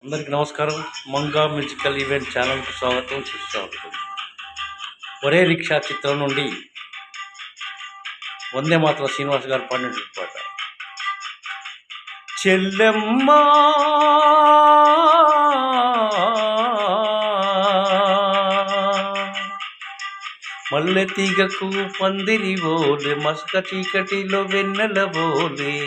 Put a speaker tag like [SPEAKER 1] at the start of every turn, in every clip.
[SPEAKER 1] అందరికీ నమస్కారం. Manga musical event ఛానల్కి స్వాగతం, సుస్వాగతం. ఒరే రిక్షా చిత్రం నుండి వందే మాతరం శ్రీనివాస్ గారు పాడినటువంటి పాట. చెల్లెమ్మా మల్లె తీగకు పందిరి ఓలే, మసక చీకటిలో వెన్నెల ఓలే.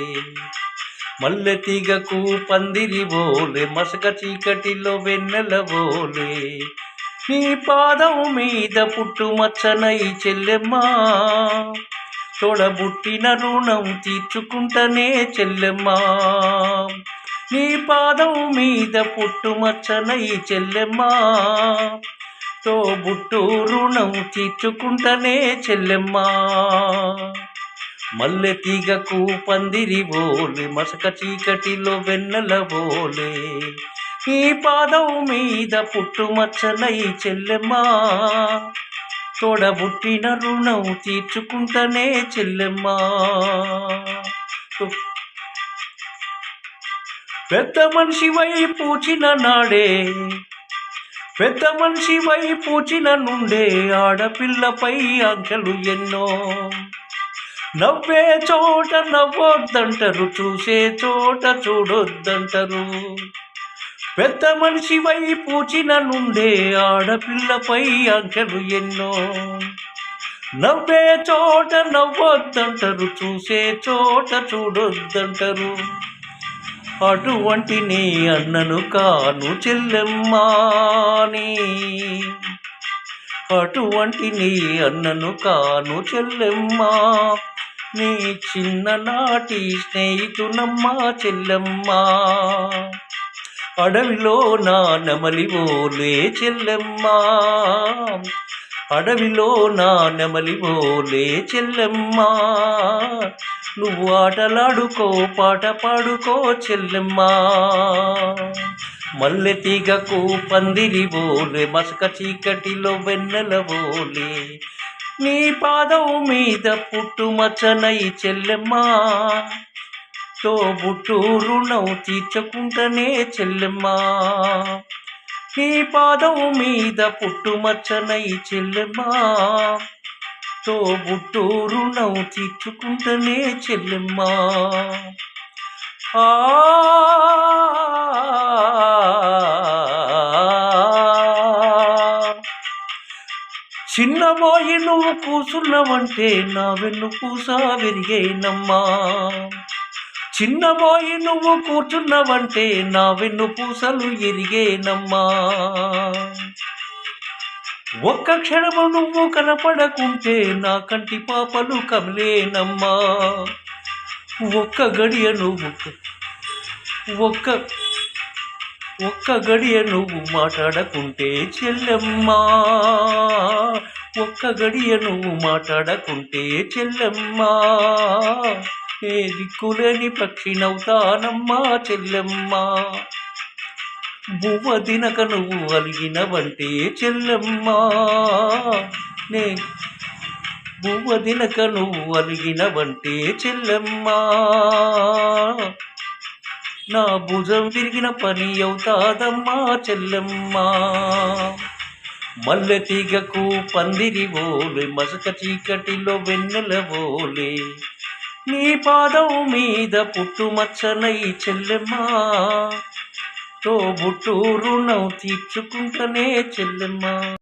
[SPEAKER 1] మల్లె తీగకు పందిరి ఓలే, మసక చీకటిలో వెన్నెల ఓలే. నీ పాదం మీద పుట్టుమచ్చనై చెల్లెమ్మా, తోడబుట్టిన రుణం తీర్చుకుంటనే చెల్లెమ్మా. నీ పాదం మీద పుట్టుమచ్చనై చెల్లెమ్మా, తోబుట్టు రుణం తీర్చుకుంటనే చెల్లెమ్మా. మల్లె తీగకు పందిరి ఓలే, మసక చీకటిలో వెన్నెల ఓలే. ఈ పాదం మీద పుట్టుమచ్చనై చెల్లెమ్మా, తోడబుట్టిన రుణం తీర్చుకుంటనే చెల్లెమ్మా. పెద్ద మనిషివై పూచిన నాడే, పెద్ద మనిషివై పూచిన నుండే ఆడపిల్లపై ఆంక్షలు ఎన్నో. నవ్వే చోట నవ్వొద్దంటారు, చూసే చోట చూడొద్దంటారు. పెద్ద మనిషివై పూచిన నుండే ఆడపిల్లపై ఆంక్షలు ఎన్నో. నవ్వే చోట నవ్వొద్దంటారు, చూసే చోట చూడొద్దంటారు. అటువంటి నీ అన్నను కాను చెల్లెమ్మాని, అటువంటి నీ అన్నను కాను చెల్లెమ్మా. నీ చిన్ననాటి స్నేహితునమ్మా చెల్లెమ్మా. అడవిలో నా నెమలి ఓలే చెల్లెమ్మా, అడవిలో నా నెమలి ఓలే చెల్లెమ్మా. నువ్వు ఆటలాడుకో, పాట పాడుకో చెల్లెమ్మా. మల్లె తీగకు పందిరి ఓలే, మసక చీకటిలో వెన్నెల ఓలే. నీ పాదం మీద పుట్టుమచ్చనై చెల్లెమ్మా, తోబుట్టు రుణం తీర్చుకుంటనే చెల్లెమ్మా. నీ పాదం మీద పుట్టుమచ్చనై చెల్లెమ్మా, తోబుట్టు రుణం తీర్చుకుంటనే చెల్లెమ్మా. చిన్నబోయి నువ్వు కూసున్నావంటే నా వెన్ను పూస విరిగేనమ్మా. చిన్నబోయి నువ్వు కూర్చున్నావంటే నా వెన్ను పూసలు ఎరిగేనమ్మా. ఒక్క క్షణము నువ్వు కనపడకుంటే నా కంటి పాపలు కమలేనమ్మా. ఒక్క గడియ నువ్వు ఒక్క గడియ నువ్వు మాట్లాడకుంటే చెల్లెమ్మా, ఒక్క గడియ నువ్వు మాట్లాడకుంటే చెల్లెమ్మా. ఏ దిక్కులేని పక్షినవుతానమ్మా చెల్లెమ్మా. బువ్వ దినక నువ్వు అలిగినవంటే చెల్లెమ్మా, నే బువ్వ దినక నువ్వు అలిగినవంటే చెల్లెమ్మా. నా భుజం విరిగిన పని అవుతాదమ్మా చెల్లెమ్మా. మల్లె తీగకు పందిరి ఓలే, మసక చీకటిలో వెన్నెల ఓలే. నీ పాదం మీద పుట్టుమచ్చనై చెల్లెమ్మా, తోబుట్టు రుణం తీర్చుకుంటనే చెల్లెమ్మా.